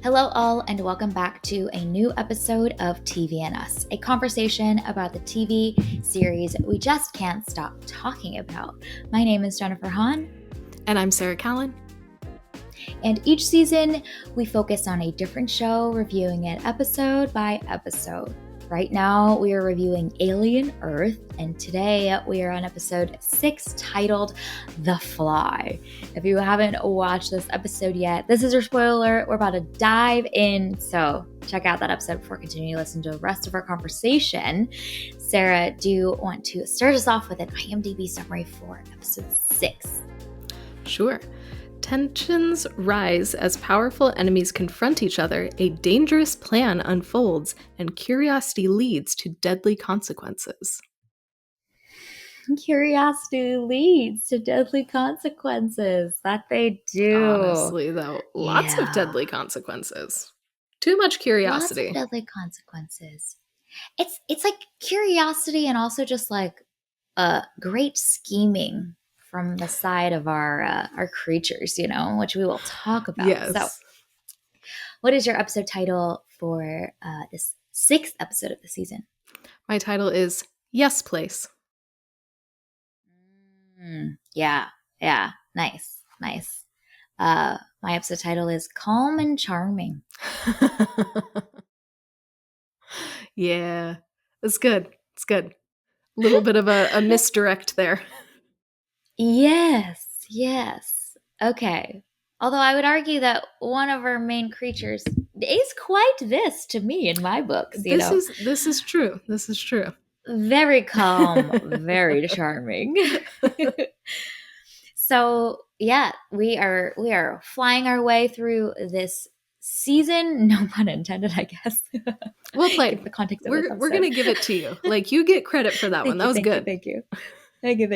Hello, all, and welcome back to a new episode of TV and Us, a conversation about the TV series we just can't stop talking about. My name is Jennifer Hahn. And I'm Sarah Callan. And each season, we focus on a different show, reviewing it episode by episode. Right now, we are reviewing Alien Earth, and today we are on episode 6 titled The Fly. If you haven't watched this episode yet, this is your spoiler. We're about to dive in, so check out that episode before continuing to listen to the rest of our conversation. Sarah, do you want to start us off with an IMDb summary for episode 6? Sure. Tensions rise as powerful enemies confront each other, a dangerous plan unfolds, and curiosity leads to deadly consequences. Curiosity leads to deadly consequences. That they do. Honestly, though, lots of deadly consequences. Too much curiosity. Lots of deadly consequences. It's like curiosity and also just like great scheming from the side of our creatures, which we will talk about. Yes. So, what is your episode title for this 6th episode of the season? My title is Yes Place. Yeah, nice. My episode title is Calm and Charming. Yeah, it's good. It's good. A little bit of a misdirect there. Yes. Okay. Although I would argue that one of our main creatures is quite this to me in my books. This is true. This is true. Very calm, very charming. So yeah, we are flying our way through this season. No pun intended, I guess. Well played. The context of we're gonna give it to you. Like, you get credit for that one. That was good. Thank you. How did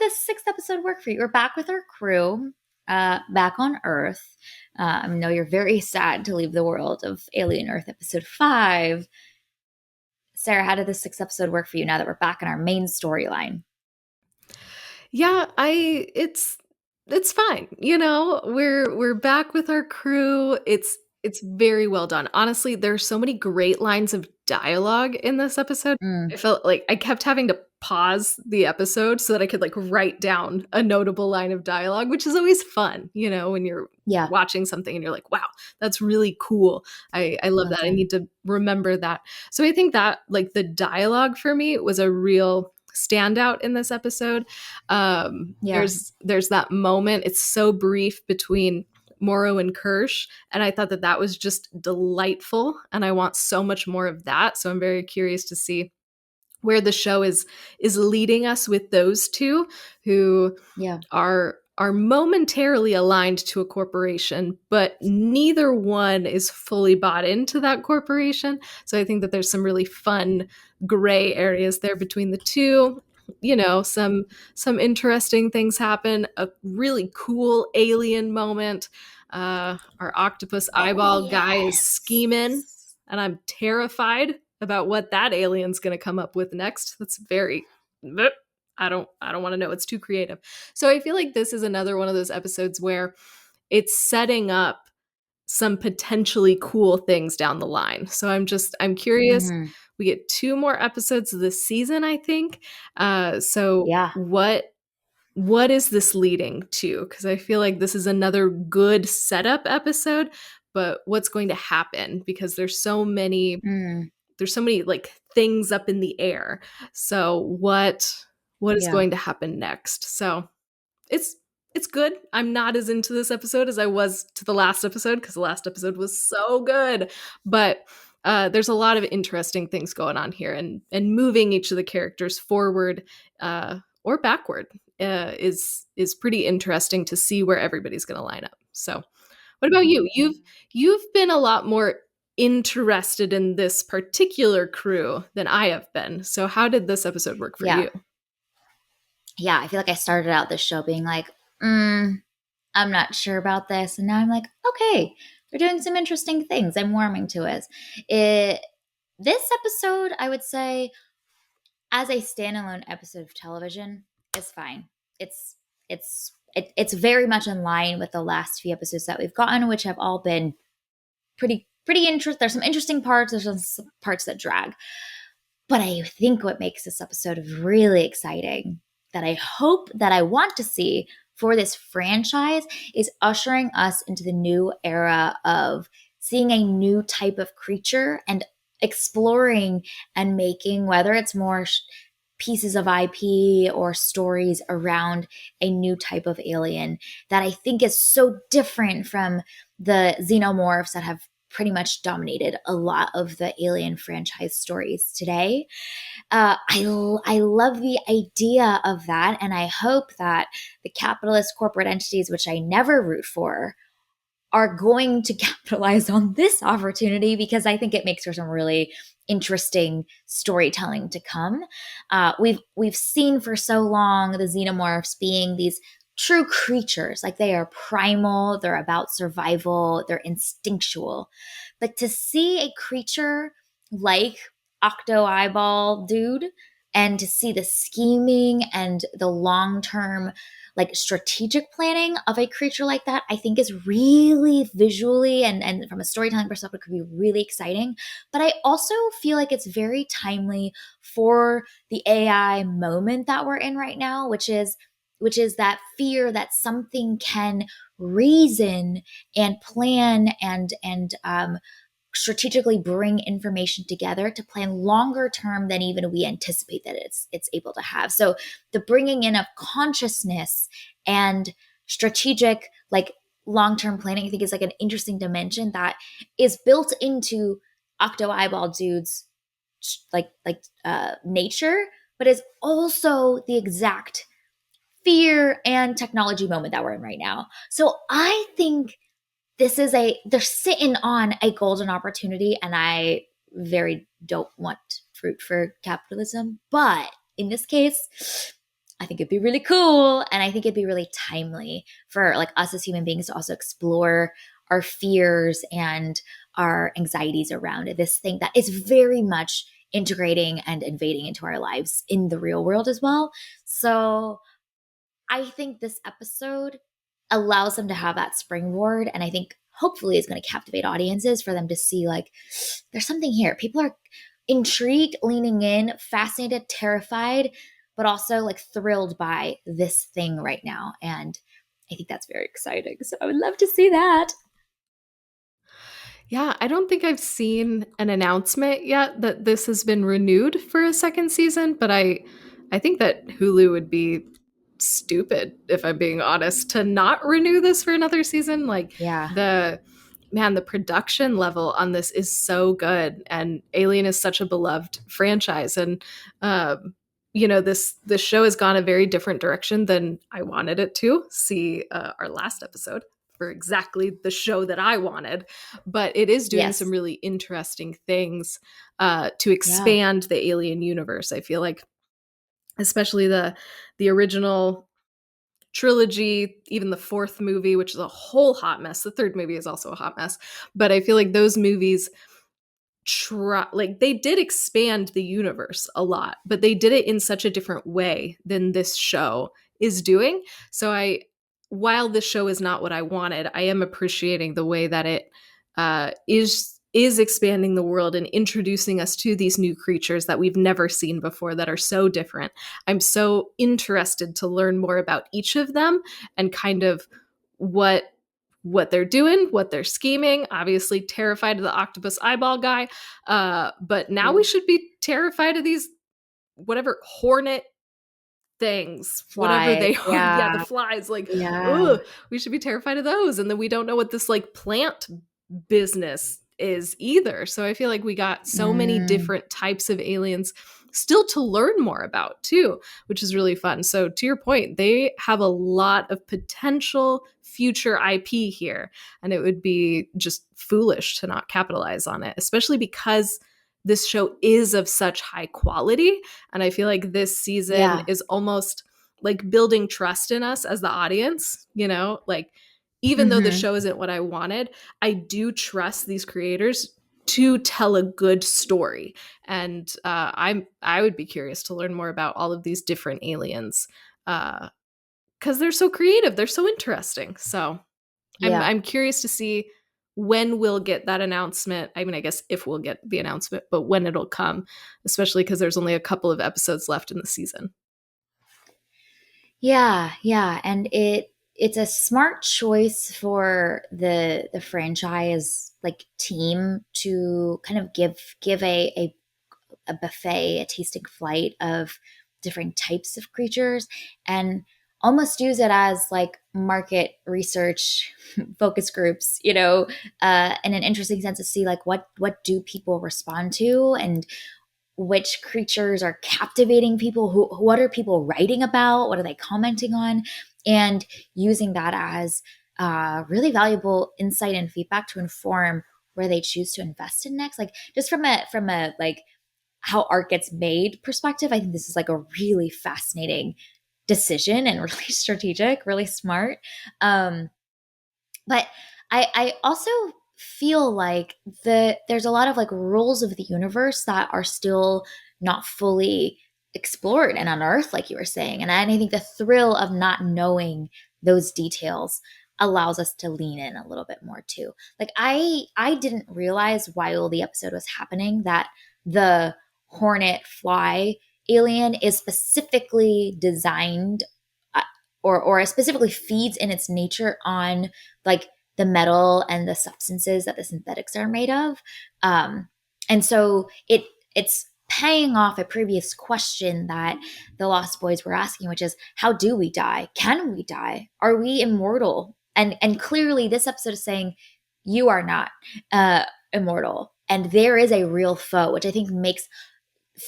this 6th episode work for you? We're back with our crew, back on Earth. I know you're very sad to leave the world of Alien Earth episode 5. Sarah, how did the 6th episode work for you now that we're back in our main storyline? Yeah, it's fine. We're back with our crew. It's very well done. Honestly, there's so many great lines of dialogue in this episode. I felt like I kept having to pause the episode so that I could write down a notable line of dialogue, which is always fun, when you're watching something and you're like, wow, that's really cool. I love that. I need to remember that. So I think that the dialogue for me was a real standout in this episode. There's that moment, it's so brief, between Morrow and Kirsch, and I thought that was just delightful, and I want so much more of that. So I'm very curious to see where the show is leading us with those two, who are momentarily aligned to a corporation, but neither one is fully bought into that corporation. So I think that there's some really fun gray areas there between the two. Some interesting things happen. A really cool alien moment. Our octopus eyeball guy is scheming, and I'm terrified about what that alien's going to come up with next. That's very, I don't want to know. It's too creative. So I feel like this is another one of those episodes where it's setting up some potentially cool things down the line. So I'm curious. Mm-hmm. We get 2 more episodes this season, I think. What is this leading to? Because I feel like this is another good setup episode, but what's going to happen? Because there's so many things up in the air. So what is going to happen next? So it's good. I'm not as into this episode as I was to the last episode, because the last episode was so good. But there's a lot of interesting things going on here, and moving each of the characters forward or backward is pretty interesting to see where everybody's going to line up. So what about you? You've been a lot more interested in this particular crew than I have been. So how did this episode work for you? Yeah, I feel like I started out this show being like, I'm not sure about this. And now I'm like, okay, they're doing some interesting things. I'm warming to it. This episode, I would say, as a standalone episode of television, is fine. It's it's very much in line with the last few episodes that we've gotten, which have all been pretty interesting. There's some interesting parts. There's some parts that drag. But I think what makes this episode really exciting, that I hope that I want to see for this franchise, is ushering us into the new era of seeing a new type of creature and exploring and making, whether it's more pieces of IP or stories around a new type of alien that I think is so different from the xenomorphs that have pretty much dominated a lot of the alien franchise stories today. I love the idea of that, and I hope that the capitalist corporate entities, which I never root for, are going to capitalize on this opportunity, because I think it makes for some really interesting storytelling to come. We've seen for so long the xenomorphs being these true creatures, like they are primal, they're about survival, they're instinctual. But to see a creature like Octo Eyeball Dude, and to see the scheming and the long term like strategic planning of a creature like that, I think is really visually and from a storytelling perspective could be really exciting. But I also feel like it's very timely for the AI moment that we're in right now, which is that fear that something can reason and plan and strategically bring information together to plan longer term than even we anticipate that it's able to have. So the bringing in of consciousness and strategic like long-term planning, I think, is like an interesting dimension that is built into Octo Eyeball Dude's nature, but is also the exact fear and technology moment that we're in right now. So I think they're sitting on a golden opportunity, and I very don't want fruit for capitalism, but in this case I think it'd be really cool, and I think it'd be really timely for like us as human beings to also explore our fears and our anxieties around this thing that is very much integrating and invading into our lives in the real world as well. So I think this episode allows them to have that springboard, and I think hopefully is going to captivate audiences for them to see like there's something here. People are intrigued, leaning in, fascinated, terrified, but also like thrilled by this thing right now. And I think that's very exciting. So I would love to see that. Yeah, I don't think I've seen an announcement yet that this has been renewed for a second season, but I think that Hulu would be stupid, if I'm being honest, to not renew this for another season. Like Yeah. the the production level on this is so good, and Alien is such a beloved franchise, and this show has gone a very different direction than I wanted it to. See our last episode for exactly the show that I wanted, but it is doing some Yes. really interesting things to Yeah. expand the Alien universe. I feel like, especially the original trilogy, even the fourth movie, which is a whole hot mess. The third movie is also a hot mess, but I feel like those movies they did expand the universe a lot, but they did it in such a different way than this show is doing. So while this show is not what I wanted, I am appreciating the way that it is expanding the world and introducing us to these new creatures that we've never seen before that are so different. I'm so interested to learn more about each of them and kind of what they're doing, what they're scheming. Obviously terrified of the octopus eyeball guy, but now we Ooh. should be terrified of these whatever hornet things, whatever Flies. they are. Yeah, the Yeah. flies. Like, Yeah. ugh, we should be terrified of those. And then we don't know what this like plant business is either. So I feel like we got so many Mm, different types of aliens still to learn more about too, which is really fun. So to your point, they have a lot of potential future IP here, and it would be just foolish to not capitalize on it, especially because this show is of such high quality. And I feel like this season yeah. is almost like building trust in us as the audience, like even though the Hmm. show isn't what I wanted, I do trust these creators to tell a good story. And I would be curious to learn more about all of these different aliens. Uh, because they're so creative, they're so interesting. So Yeah. I'm curious to see when we'll get that announcement. I mean, I guess if we'll get the announcement, but when it'll come, especially because there's only a couple of episodes left in the season. Yeah, yeah, and it's a smart choice for the franchise like team to kind of give a buffet, a tasting flight of different types of creatures and almost use it as like market research focus groups, in an interesting sense to see like what do people respond to and which creatures are captivating people, who what are people writing about, what are they commenting on, and using that as really valuable insight and feedback to inform where they choose to invest in next, like just from a like how art gets made perspective. I think this is like a really fascinating decision and really strategic, really smart. But I also feel like there's a lot of like rules of the universe that are still not fully explored and unearthed, like you were saying. And I think the thrill of not knowing those details allows us to lean in a little bit more too. Like I didn't realize while the episode was happening that the hornet fly alien is specifically designed uh, or specifically feeds in its nature on like the metal and the substances that the synthetics are made of. And so it's paying off a previous question that the Lost Boys were asking, which is how do we die? Can we die? Are we immortal? And clearly this episode is saying you are not immortal. And there is a real foe, which I think makes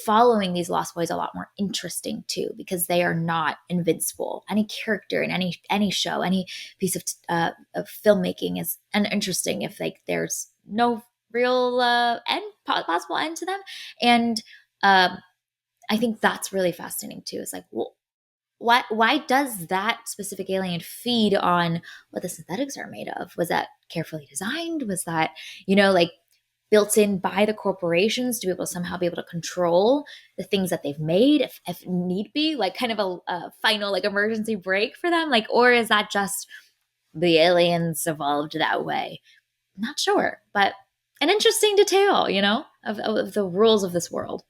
following these Lost Boys a lot more interesting too, because they are not invincible. Any character in any show, any piece of filmmaking is interesting if like there's no real end, possible end to them. And um, I think that's really fascinating too. It's like, well, why does that specific alien feed on what the synthetics are made of? Was that carefully designed? Was that, like built in by the corporations to be able to somehow be able to control the things that they've made if need be, like kind of a final like emergency break for them, like, or is that just the aliens evolved that way? I'm not sure, but an interesting detail, of the rules of this world.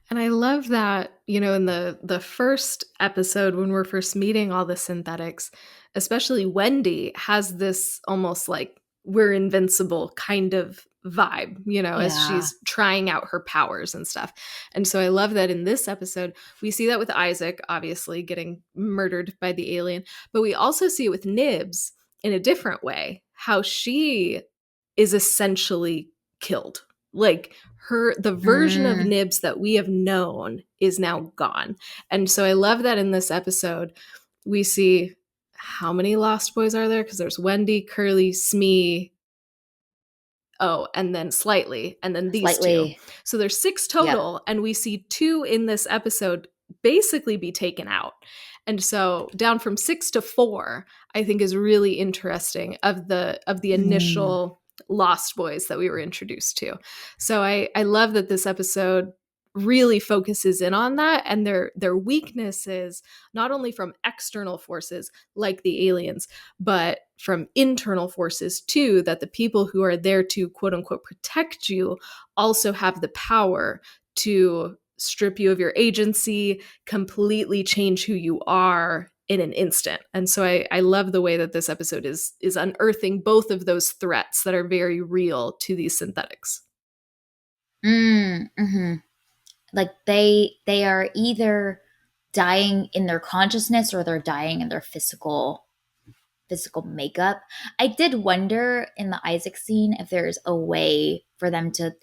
And I love that, in the first episode when we're first meeting all the synthetics, especially Wendy has this almost like we're invincible kind of vibe, as Yeah. she's trying out her powers and stuff. And so I love that in this episode, we see that with Isaac, obviously getting murdered by the alien, but we also see it with Nibs in a different way, how she is essentially killed. Like the version of Mm, Nibs that we have known is now gone. And so I love that in this episode we see how many Lost Boys are there? Because there's Wendy, Curly, Smee, oh, and then Slightly, and then these two. slightly. So there's six Yep. total, and we see two in this episode basically be taken out. And so down from six to four, I think is really interesting of the Mm. initial Lost Boys that we were introduced to. So I love that this episode really focuses in on that and their weaknesses, not only from external forces like the aliens, but from internal forces too, that the people who are there to quote unquote protect you also have the power to strip you of your agency, completely change who you are in an instant. And so I love the way that this episode is unearthing both of those threats that are very real to these synthetics. Mm-hmm. Like they are either dying in their consciousness or they're dying in their physical makeup. I did wonder in the Isaac scene if there's a way for them to,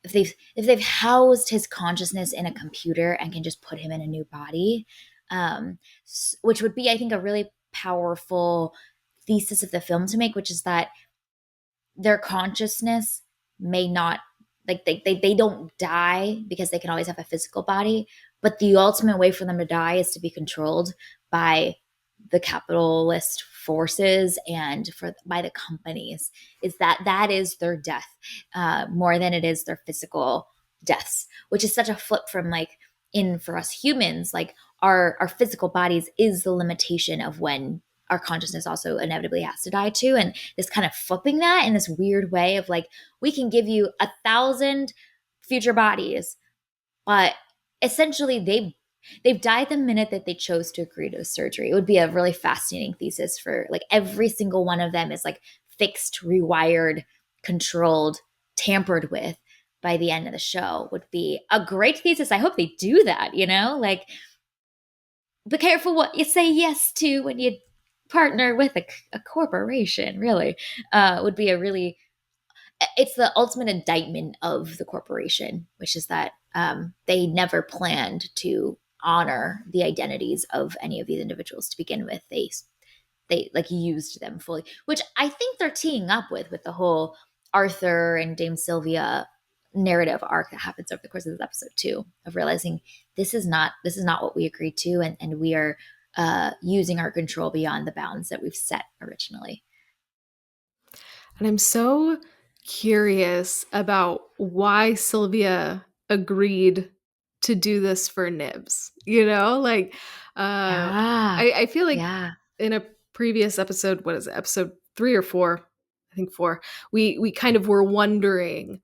if they've housed his consciousness in a computer and can just put him in a new body, which would be, I think, a really powerful thesis of the film to make, which is that their consciousness may not, like they don't die because they can always have a physical body, but the ultimate way for them to die is to be controlled by the capitalist forces and by the companies, is that is their death, more than it is their physical deaths, which is such a flip from like in for us humans, like our physical bodies is the limitation of when our consciousness also inevitably has to die too. And this kind of flipping that in this weird way of like, we can give you 1,000 future bodies, but essentially they've died the minute that they chose to agree to the surgery. It would be a really fascinating thesis for like every single one of them is like fixed, rewired, controlled, tampered with by the end of the show would be a great thesis. I hope they do that, like be careful what you say yes to when you partner with a corporation, really. Would be a really, it's the ultimate indictment of the corporation, which is that they never planned to honor the identities of any of these individuals to begin with. They like used them fully, which I think they're teeing up with the whole Arthur and Dame Sylvia narrative arc that happens over the course of this episode too, of realizing this is not what we agreed to, and we are using our control beyond the bounds that we've set originally. And I'm so curious about why Sylvia agreed to do this for Nibs. Like Yeah, I feel like yeah, in a previous episode, what is it, episode 3 or 4? I think 4. We kind of were wondering,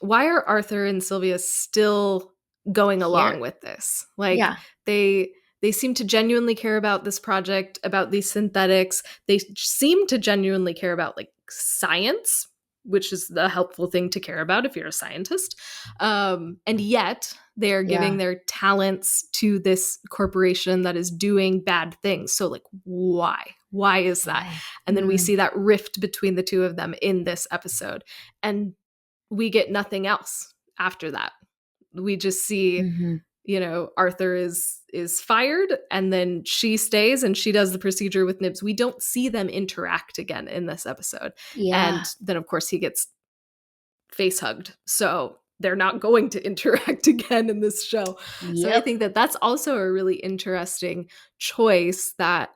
why are Arthur and Sylvia still going along here, with this? Like yeah, they seem to genuinely care about this project, about these synthetics. They seem to genuinely care about like science, which is the helpful thing to care about if you're a scientist. And yet they are giving yeah. their talents to this corporation that is doing bad things. So like, why? Why is that? Why? And then we see that rift between the two of them in this episode. And we get nothing else after that. We just see, Mm-hmm. Arthur is fired, and then she stays and she does the procedure with Nibs. We don't see them interact again in this episode. Yeah. And then of course he gets face hugged. So they're not going to interact again in this show. So I Yep. think that that's also a really interesting choice, that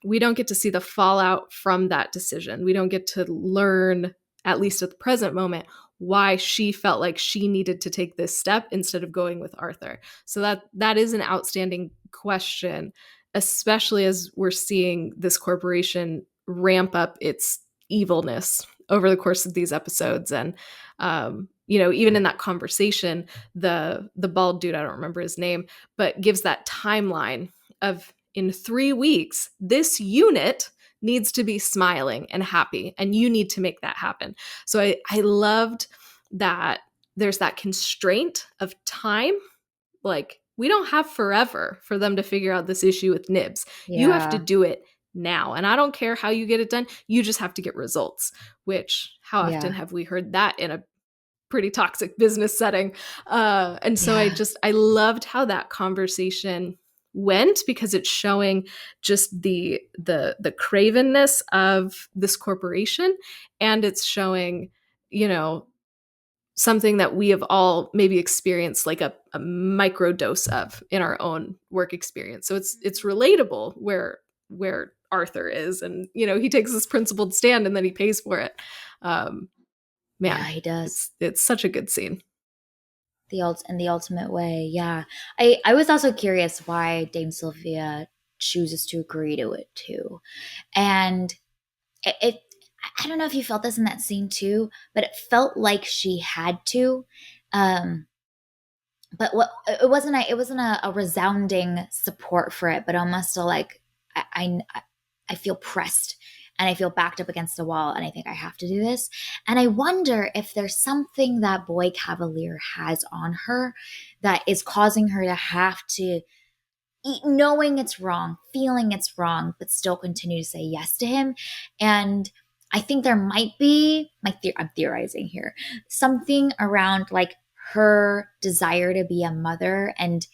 we don't get to see the fallout from that decision. We don't get to learn, at least at the present moment, why she felt like she needed to take this step instead of going with Arthur. So that is an outstanding question, especially as we're seeing this corporation ramp up its evilness over the course of these episodes. And even in that conversation, the bald dude, I don't remember his name, but gives that timeline of, in 3 weeks, this unit needs to be smiling and happy, and you need to make that happen. So I loved that there's that constraint of time. Like, we don't have forever for them to figure out this issue with Nibs. You have to Yeah. do it now. And I don't care how you get it done. You just have to get results, which how often Yeah. have we heard that in a pretty toxic business setting? And so Yeah. I loved how that conversation went, because it's showing just the cravenness of this corporation, and it's showing, something that we have all maybe experienced, like a micro dose of in our own work experience. So it's relatable where Arthur is, and he takes this principled stand and then he pays for it. um Yeah, Man, he does. it's such a good scene. In the ultimate way. Yeah. I was also curious why Dame Sylvia chooses to agree to it too. And it I don't know if you felt this in that scene too, but it felt like she had to. Um, but what it wasn't a resounding support for it, but almost a like I feel pressed and I feel backed up against the wall and I think I have to do this. And I wonder if there's something that Boy Cavalier has on her that is causing her to have to knowing it's wrong, feeling it's wrong, but still continue to say yes to him. And I think there might be, I'm theorizing here, something around like her desire to be a mother and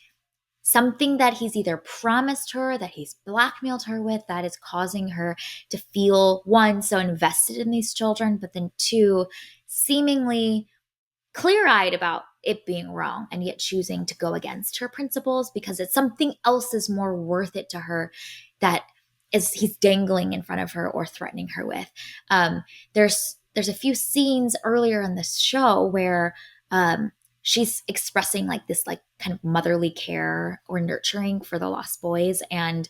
something that he's either promised her, that he's blackmailed her with, that is causing her to feel one, so invested in these children, but then two, seemingly clear eyed about it being wrong and yet choosing to go against her principles because it's something else is more worth it to her that is he's dangling in front of her or threatening her with. There's a few scenes earlier in this show where she's expressing like this like kind of motherly care or nurturing for the lost boys. And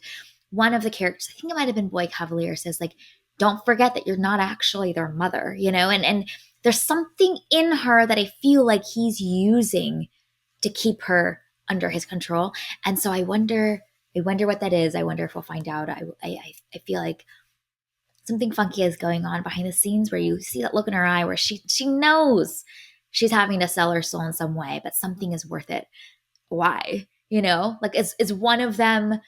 one of the characters, I think it might have been Boy Cavalier, says like, don't forget that you're not actually their mother, you know? And there's something in her that I feel like he's using to keep her under his control. And so I wonder what that is. I wonder if we'll find out. I feel like something funky is going on behind the scenes where you see that look in her eye where she knows she's having to sell her soul in some way, but something is worth it. Why? You know, like is one of them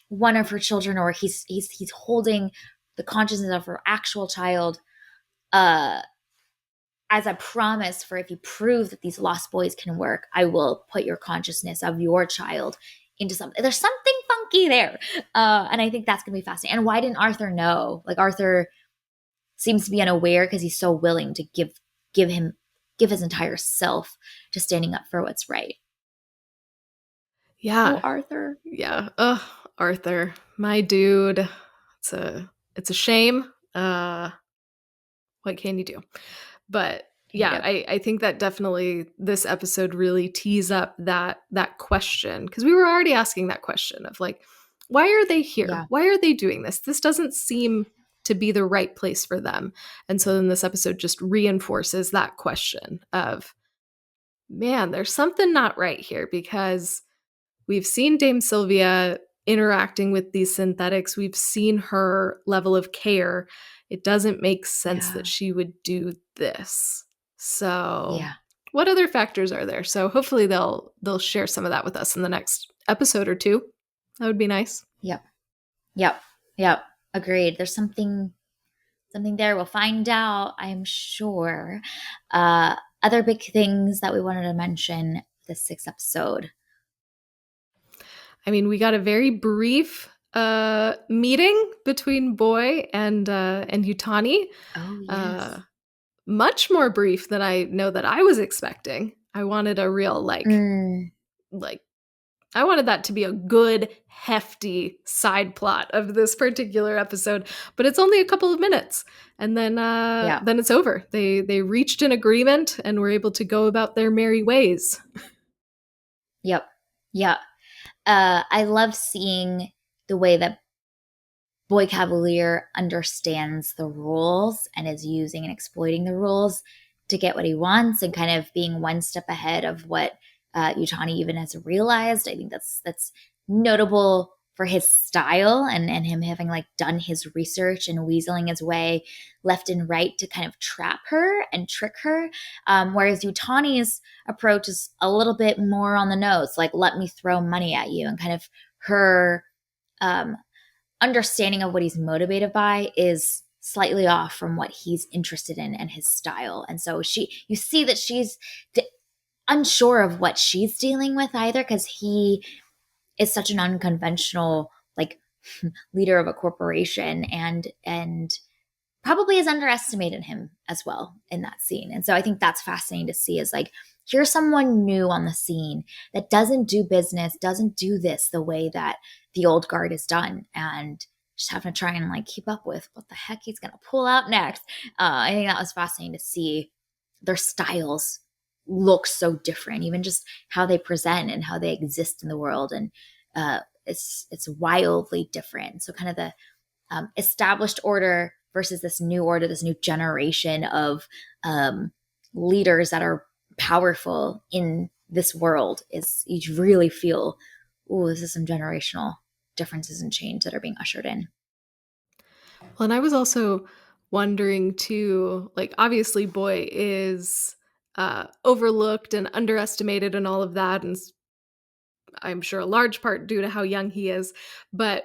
one of her children, or he's holding the consciousness of her actual child uh as a promise for, if you prove that these lost boys can work, I will put your consciousness of your child into something. There's something funky there. And I think that's going to be fascinating. And why didn't Arthur know? Like Arthur seems to be unaware because he's so willing to give his entire self to standing up for what's right. Oh, Yeah. Arthur. Yeah. Ugh, Arthur, my dude. It's a shame. What can you do? But yeah, Yep. I think that definitely this episode really tees up that question, because we were already asking that question of like, why are they here? Yeah. Why are they doing this? This doesn't seem to be the right place for them. And so then this episode just reinforces that question of, man, there's something not right here, because we've seen Dame Sylvia interacting with these synthetics. We've seen her level of care. It doesn't make sense that Yeah. she would do this. So, Yeah. what other factors are there? So, hopefully they'll share some of that with us in the next episode or two. That would be nice. Yep. Yep. Yep. Agreed. There's something there. We'll find out, I'm sure. Other big things that we wanted to mention this sixth episode. I mean, we got a very brief meeting between Boy and Yutani. Oh Uh yes. Much more brief than I know that I was expecting. I wanted a real Mm, like I wanted that to be a good hefty side plot of this particular episode, but it's only a couple of minutes, and yeah. then it's over. They reached an agreement and were able to go about their merry ways. Yep. Yeah. I love seeing the way that Boy Cavalier understands the rules and is using and exploiting the rules to get what he wants, and kind of being one step ahead of what Utani even has realized. I think that's notable for his style, and him having like done his research and weaseling his way left and right to kind of trap her and trick her. Whereas Utani's approach is a little bit more on the nose, like let me throw money at you, and kind of her um, understanding of what he's motivated by is slightly off from what he's interested in and his style. And so you see that she's unsure of what she's dealing with either, because he is such an unconventional like leader of a corporation, and probably has underestimated him as well in that scene. And so I think that's fascinating to see, is like, here's someone new on the scene that doesn't do business, doesn't do this the way that the old guard is done, and just having to try and like keep up with what the heck he's going to pull out next. I think that was fascinating to see their styles look so different, even just how they present and how they exist in the world. And it's wildly different. So kind of the established order versus this new order, this new generation of leaders that are powerful in this world, is you really feel, oh, this is some generational differences and change that are being ushered in. Well, and I was also wondering too, like obviously Boy is overlooked and underestimated and all of that, and I'm sure a large part due to how young he is, but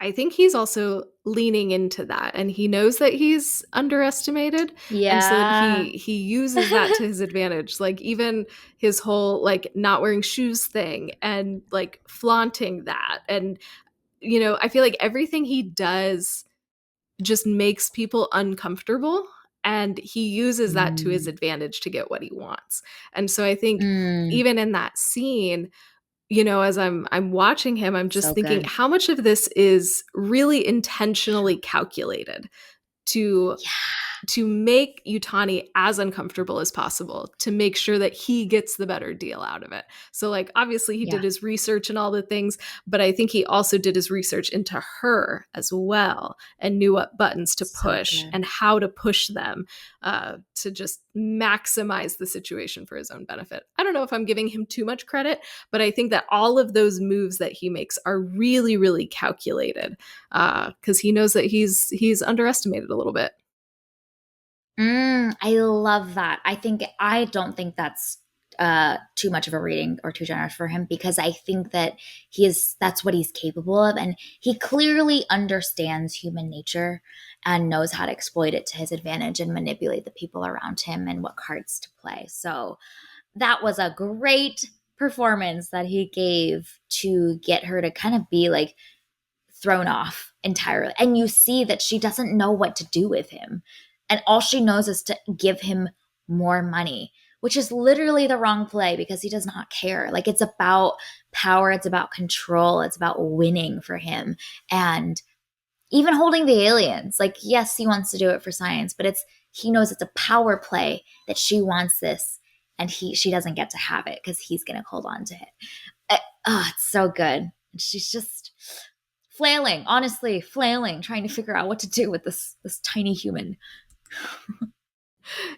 I think he's also leaning into that, and he knows that he's underestimated, and so then Yeah. he uses that to his advantage. Like even his whole like not wearing shoes thing and like flaunting that, and I feel like everything he does just makes people uncomfortable, and he uses that to his Mm, advantage to get what he wants. And so I think mm, even in that scene, as I'm watching him, I'm just so thinking good. how much of this is really intentionally calculated to Yeah. to make Utani as uncomfortable as possible to make sure that he gets the better deal out of it. So, like, obviously, he Yeah. did his research and all the things, but I think he also did his research into her as well and knew what buttons to So push good. and how to push them to just maximize the situation for his own benefit. I don't know if I'm giving him too much credit, but I think that all of those moves that he makes are really, really calculated because he knows that he's underestimated a little bit. I love that. I don't think that's too much of a reading or too generous for him, because I think that that's what he's capable of, and he clearly understands human nature and knows how to exploit it to his advantage and manipulate the people around him and what cards to play. So that was a great performance that he gave to get her to kind of be like thrown off entirely. And you see that she doesn't know what to do with him. And all she knows is to give him more money, which is literally the wrong play because he does not care. Like, it's about power, it's about control, it's about winning for him. And even holding the aliens, like, yes, he wants to do it for science, but he knows it's a power play that she wants this, and she doesn't get to have it because he's going to hold on to it. It's so good. And she's just flailing, honestly, flailing, trying to figure out what to do with this tiny human.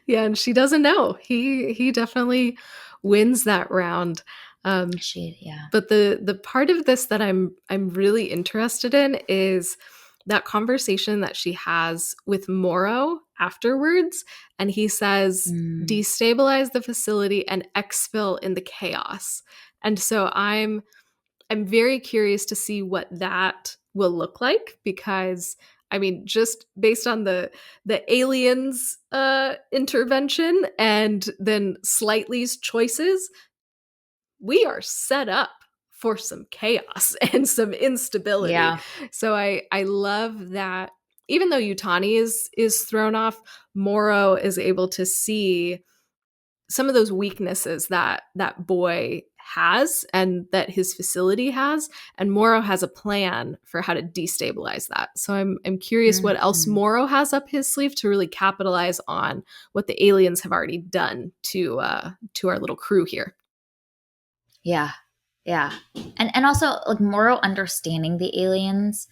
Yeah, and she doesn't know. He definitely wins that round. Yeah. But the part of this that I'm really interested in is that conversation that she has with Morrow afterwards, and he says, Mm, destabilize the facility and exfil in the chaos. And so I'm very curious to see what that will look like, because I mean, just based on the aliens intervention and then Slightly's choices, we are set up for some chaos and some instability. yeah. So I love that even though Utani is thrown off, Morrow is able to see some of those weaknesses that that boy has and that his facility has, and Morrow has a plan for how to destabilize that. So I'm curious what else Mhm. Morrow has up his sleeve to really capitalize on what the aliens have already done to our little crew here. Yeah. Yeah. And also, like, moral understanding the aliens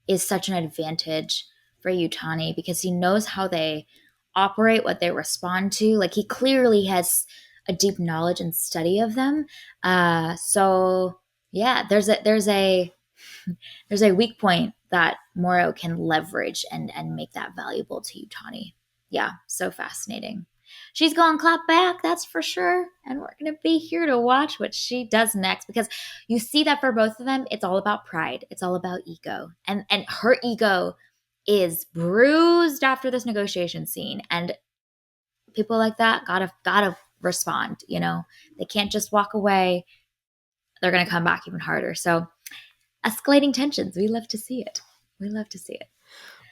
is such an advantage for Utani because he knows how they operate, what they respond to. Like, he clearly has a deep knowledge and study of them. So yeah, there's a weak point that Moro can leverage and make that valuable to Utani. Yeah, so fascinating. She's going to clap back, that's for sure. And we're going to be here to watch what she does next, because you see that for both of them, it's all about pride. It's all about ego. And her ego is bruised after this negotiation scene. And people like that gotta respond, you know. They can't just walk away. They're going to come back even harder. So escalating tensions. We love to see it. We love to see it.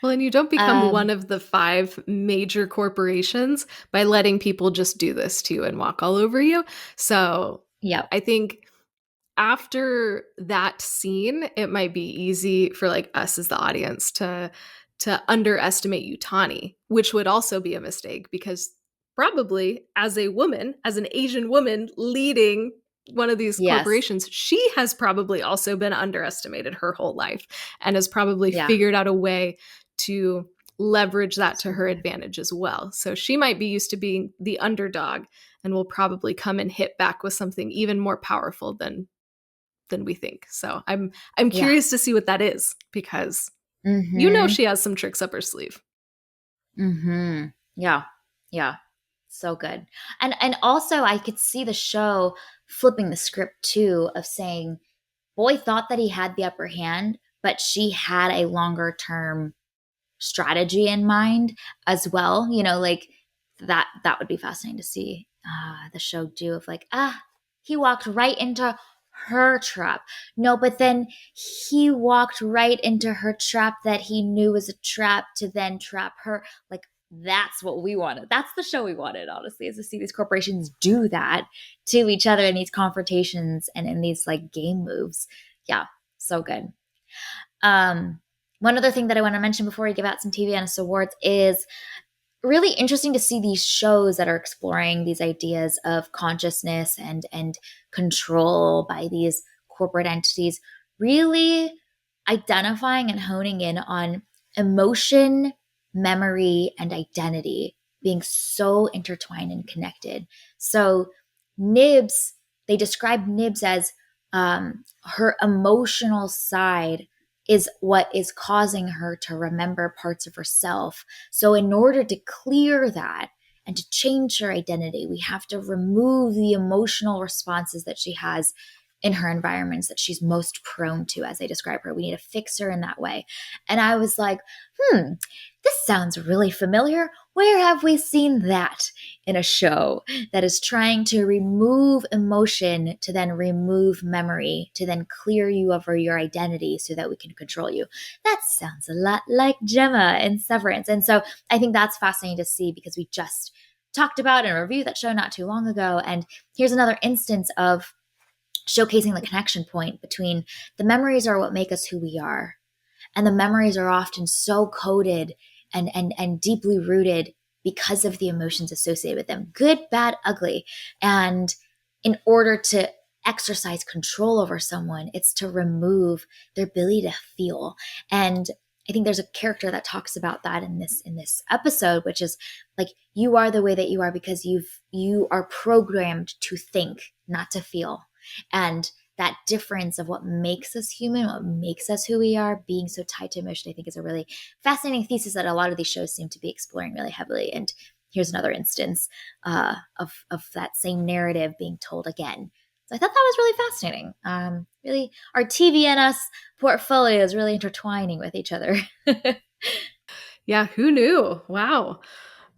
Well, and you don't become one Um, of the five major corporations by letting people just do this to you and walk all over you. So yep. I think after that scene, it might be easy for like us as the audience to underestimate Utani, which would also be a mistake because probably as a woman, as an Asian woman leading one of these Yes. corporations, she has probably also been underestimated her whole life and has probably Yeah. figured out a way to leverage that to So her good. advantage as well. So she might be used to being the underdog and will probably come and hit back with something even more powerful than we think. So I'm Yeah. curious to see what that is because you know Mm-hmm. she has some tricks up her sleeve. Mm-hmm. Yeah. Yeah. So good. And also I could see the show flipping the script too, of saying, boy thought that he had the upper hand, but she had a longer term strategy in mind as well. You know, like, that would be fascinating to see the show do, of like, he walked right into her trap. No, but then he walked right into her trap that he knew was a trap to then trap her. Like, that's what we wanted. That's the show we wanted, honestly, is to see these corporations do that to each other in these confrontations and in these like game moves. Yeah, so good. Um, One other thing that I want to mention before we give out some TV Honest Awards is really interesting to see these shows that are exploring these ideas of consciousness and control by these corporate entities, really identifying and honing in on emotion, memory, and identity being so intertwined and connected. So Nibs, they describe Nibs as her emotional side is what is causing her to remember parts of herself. So, in order to clear that and to change her identity, we have to remove the emotional responses that she has in her environments that she's most prone to, as they describe her. We need to fix her in that way. And I was like, this sounds really familiar. Where have we seen that in a show that is trying to remove emotion to then remove memory to then clear you over your identity so that we can control you? That sounds a lot like Gemma in Severance. And so I think that's fascinating to see because we just talked about and reviewed that show not too long ago. And here's another instance of showcasing the connection point between the memories are what make us who we are, and the memories are often so coded and deeply rooted because of the emotions associated with them, good, bad, ugly. And in order to exercise control over someone, it's to remove their ability to feel. And I think there's a character that talks about that in this episode, which is like, you are the way that you are because you are programmed to think, not to feel. And that difference of what makes us human, what makes us who we are, being so tied to emotion, I think is a really fascinating thesis that a lot of these shows seem to be exploring really heavily. And here's another instance of that same narrative being told again. So I thought that was really fascinating. Really, our TV and us portfolio is really intertwining with each other. Yeah, who knew? Wow.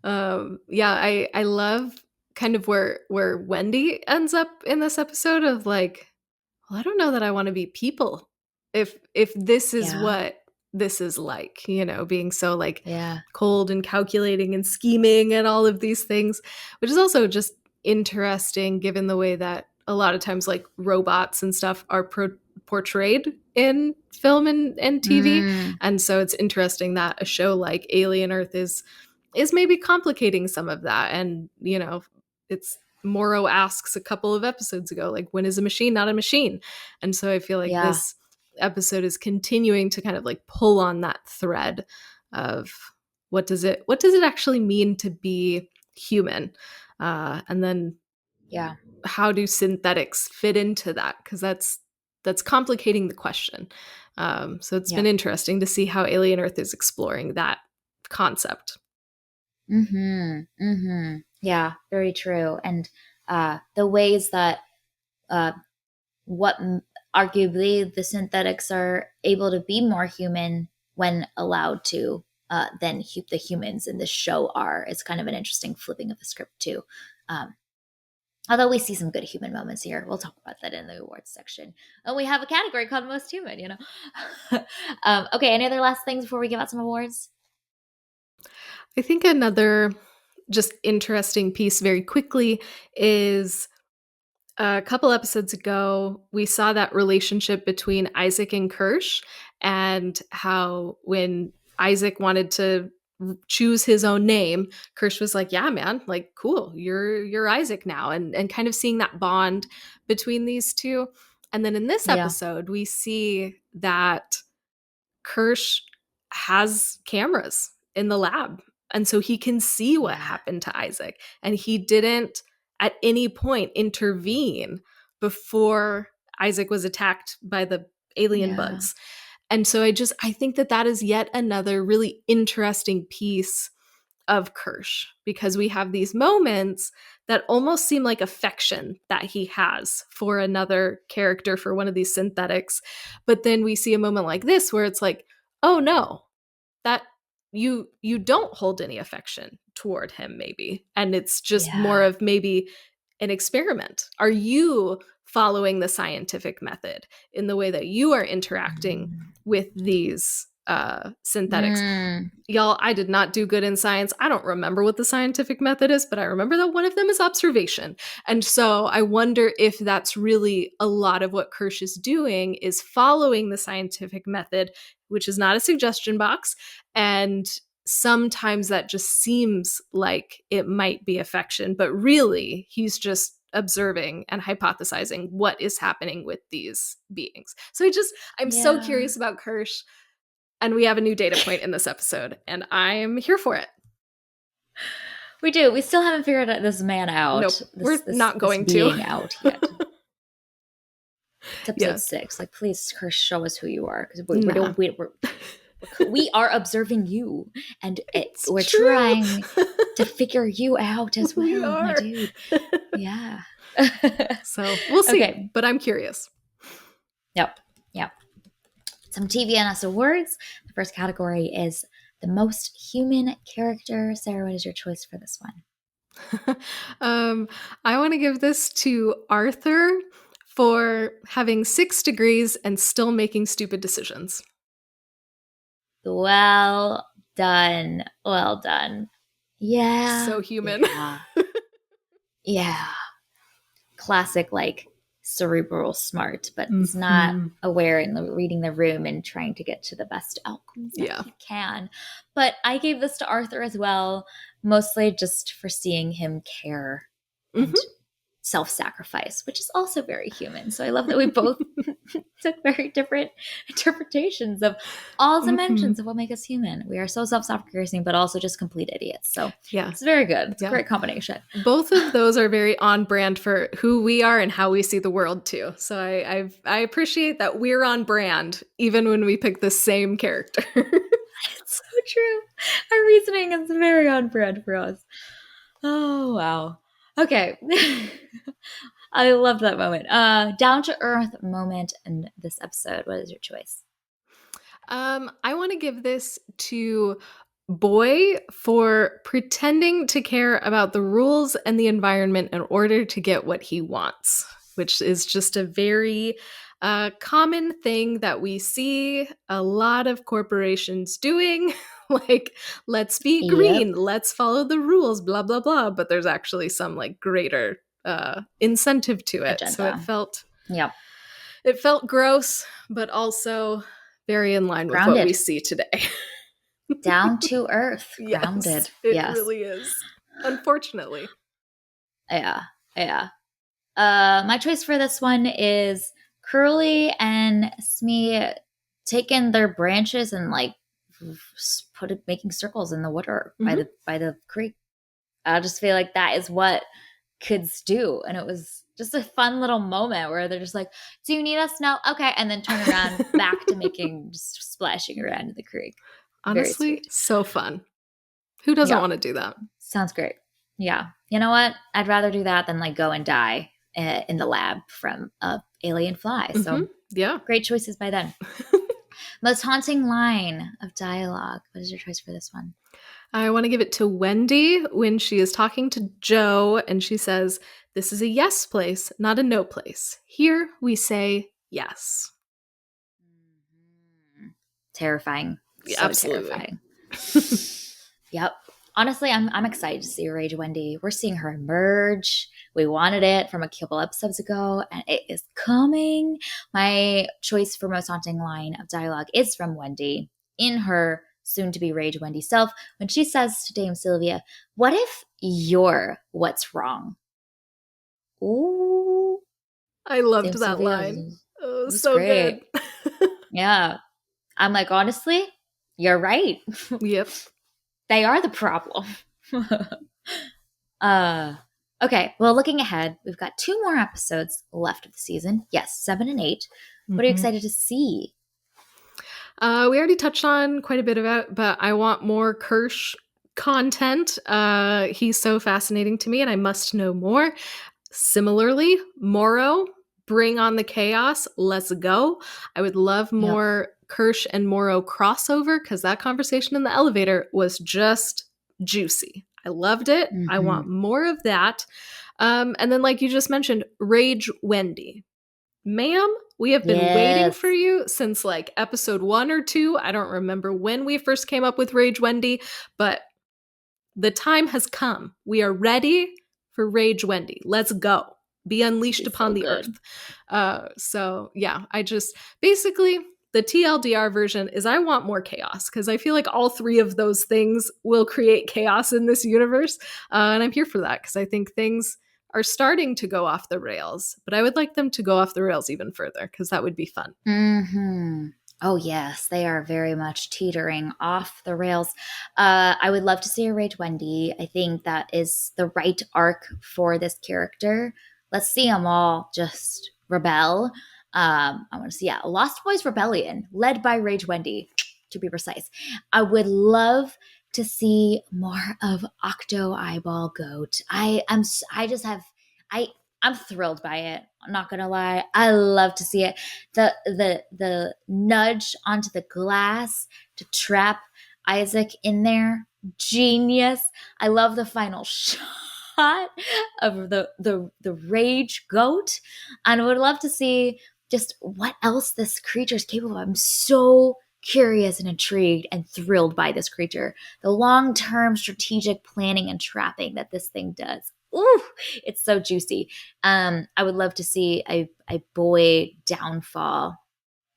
Yeah, I love kind of where Wendy ends up in this episode of like, well, I don't know that I want to be people if this is Yeah, what this is like, being so like yeah, cold and calculating and scheming and all of these things, which is also just interesting given the way that a lot of times like robots and stuff are portrayed in film and TV. mm, And so it's interesting that a show like Alien Earth is maybe complicating some of that. And, it's Morrow asks a couple of episodes ago, like, when is a machine not a machine? And so I feel like yeah, this episode is continuing to kind of like pull on that thread of what does it actually mean to be human? And then yeah, how do synthetics fit into that? Because that's complicating the question. So it's yeah. been interesting to see how Alien Earth is exploring that concept. Mm-hmm. Mm-hmm. Yeah, very true. And the ways that uh, what arguably the synthetics are able to be more human when allowed to than the humans in this show are. It's kind of an interesting flipping of the script too. Um, Although we see some good human moments here, we'll talk about that in the awards section. And we have a category called most human. Okay, any other last things before we give out some awards? I think another just interesting piece very quickly is a couple episodes ago, we saw that relationship between Isaac and Kirsch, and how when Isaac wanted to choose his own name, Kirsch was like, "Yeah, man, like cool, you're Isaac now," and kind of seeing that bond between these two. And then in this Yeah, episode, we see that Kirsch has cameras in the lab. And so he can see what yeah, happened to Isaac. And he didn't at any point intervene before Isaac was attacked by the alien yeah, bugs. And so I think that is yet another really interesting piece of Kirsch, because we have these moments that almost seem like affection that he has for another character, for one of these synthetics. But then we see a moment like this where it's like, oh no, that you don't hold any affection toward him, maybe. And it's just more yeah. of maybe an experiment. Are you following the scientific method in the way that you are interacting Mm. with these synthetics? Mm. Y'all, I did not do good in science. I don't remember what the scientific method is, but I remember that one of them is observation. And so I wonder if that's really a lot of what Kirsch is doing, is following the scientific method, which is not a suggestion box, and sometimes that just seems like it might be affection, but really he's just observing and hypothesizing what is happening with these beings. So I'm so Yeah. curious about Kirsch, and we have a new data point in this episode, and I'm here for it. We do. We still haven't figured this man out. Nope, we're not going this to. being out yet. It's episode Yeah. 6. Like, please, Kirsch, show us who you are, because Nah. we are observing you, and we're true. trying to figure you out as well, We are. my dude. Yeah. So we'll see, Okay. but I'm curious. Yep. Some TV and us awards. The first category is the most human character. Sarah, what is your choice for this one? I want to give this to Arthur for having 6 degrees and still making stupid decisions. Well done. Well done. Yeah. So human. Yeah. Classic, like, cerebral smart, but is not aware and reading the room and trying to get to the best outcomes that he can. But I gave this to Arthur as well, mostly just for seeing him care and self-sacrifice, which is also very human. So I love that we both took very different interpretations of all dimensions of what makes us human. We are so self-sacrificing, but also just complete idiots. So yeah, it's very good. It's a great combination. Both of those are very on brand for who we are and how we see the world too. So I appreciate that we're on brand even when we pick the same character. It's so true. Our reasoning is very on brand for us. Oh, wow. Okay. I love that moment. Down to earth moment in this episode. What is your choice? I want to give this to Boy for pretending to care about the rules and the environment in order to get what he wants, which is just a very common thing that we see a lot of corporations doing. Like, let's be green, let's follow the rules, blah, blah, blah. But there's actually some like greater incentive to it. Agenda. So it felt gross, but also very in line with what we see today. Down to earth. Yes, grounded. It really is. Unfortunately. Yeah. My choice for this one is Curly and Smee taking their branches and like making circles in the water by the creek. I just feel like that is what kids do, and it was just a fun little moment where they're just like, "Do you need us now?" Okay, and then turn around back to just splashing around in the creek. Honestly, so fun. Who doesn't want to do that? Sounds great. Yeah, you know what? I'd rather do that than like go and die in the lab from a alien fly. So great choices by then. Most haunting line of dialogue. What is your choice for this one? I want to give it to Wendy when she is talking to Joe and she says, "This is a yes place, not a no place. Here we say yes." Terrifying. So absolutely. Terrifying. Yep. Honestly, I'm excited to see Rage Wendy. We're seeing her emerge. We wanted it from a couple episodes ago, and it is coming. My choice for most haunting line of dialogue is from Wendy in her soon-to-be Rage Wendy self when she says to Dame Sylvia, "What if you're what's wrong?" Ooh. I loved that line. Oh, so great. Good. Yeah. I'm like, honestly, you're right. Yep. They are the problem. Okay, well, looking ahead, we've got 2 more episodes left of the season. Yes, 7 and 8. What are you excited to see? We already touched on quite a bit about, but I want more Kirsch content. He's so fascinating to me, and I must know more. Similarly, Morrow, bring on the chaos. Let's go. I would love more Kirsch and Morrow crossover because that conversation in the elevator was just juicy. I loved it. I want more of that. And then, like you just mentioned, Rage Wendy. Ma'am, we have been waiting for you since like episode 1 or 2. I don't remember when we first came up with Rage Wendy, but the time has come. We are ready for Rage Wendy. Let's go. Be unleashed upon the earth. So yeah, I just basically The TLDR version is I want more chaos, because I feel like all three of those things will create chaos in this universe. And I'm here for that, because I think things are starting to go off the rails, but I would like them to go off the rails even further, because that would be fun. Mm-hmm. Oh, yes, they are very much teetering off the rails. I would love to see a Rage Wendy. I think that is the right arc for this character. Let's see them all just rebel. I want to see, a Lost Boys Rebellion led by Rage Wendy, to be precise. I would love to see more of Octo Eyeball Goat. I just have, I'm thrilled by it. I'm not gonna lie. I love to see it. The nudge onto the glass to trap Isaac in there. Genius. I love the final shot of the rage goat. And I would love to see just what else this creature is capable of. I'm so curious and intrigued and thrilled by this creature. The long-term strategic planning and trapping that this thing does. Ooh, it's so juicy. I would love to see a boy downfall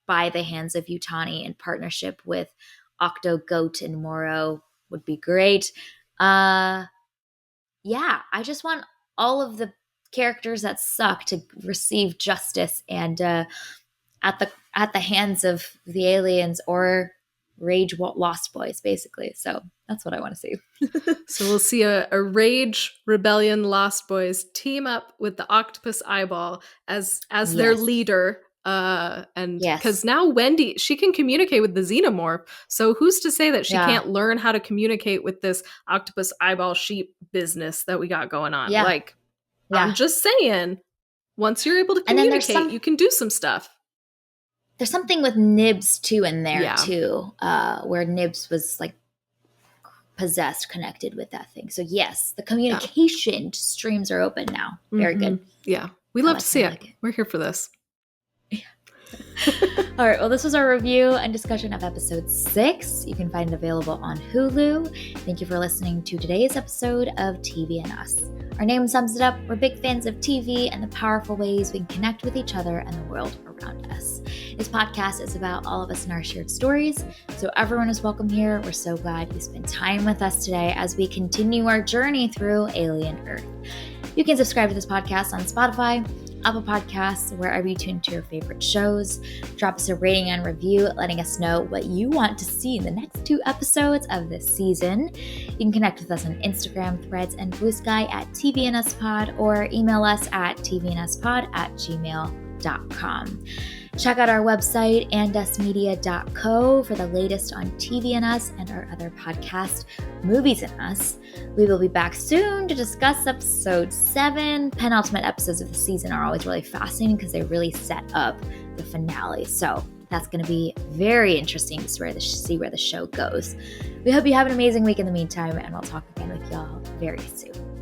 by the hands of Utani in partnership with Octo, Goat, and Moro would be great. Yeah, I just want all of the characters that suck to receive justice and at the hands of the aliens or Rage Lost Boys, basically. So that's what I want to see. So we'll see a Rage Rebellion Lost Boys team up with the Octopus Eyeball as their Yes. leader. And Yes. because now Wendy, she can communicate with the Xenomorph. So who's to say that she Yeah. can't learn how to communicate with this Octopus Eyeball sheep business that we got going on? Yeah. Like, Yeah. I'm just saying, once you're able to And then there's communicate, you can do some stuff. There's something with Nibs too in there Yeah. too, where Nibs was like possessed, connected with that thing. So yes, the communication streams are open now. Very good. Yeah, we love to see it. We're here for this. All right, well, this was our review and discussion of episode 6. You can find it available on Hulu. Thank you for listening to today's episode of TV and Us. Our name sums it up. We're big fans of TV and the powerful ways we can connect with each other and the world around us. This podcast is about all of us and our shared stories, so everyone is welcome here. We're so glad you spent time with us today as we continue our journey through Alien Earth. You can subscribe to this podcast on Spotify, Apple Podcasts, wherever you tune to your favorite shows. Drop us a rating and review, letting us know what you want to see in the next 2 episodes of this season. You can connect with us on Instagram, Threads, and Blue Sky at tvnspod, or email us at tvnspod@gmail.com. Check out our website, andusmedia.co, for the latest on TV and Us and our other podcast, Movies and Us. We will be back soon to discuss episode 7. Penultimate episodes of the season are always really fascinating because they really set up the finale. So that's going to be very interesting to see where the show goes. We hope you have an amazing week in the meantime, and we'll talk again with y'all very soon.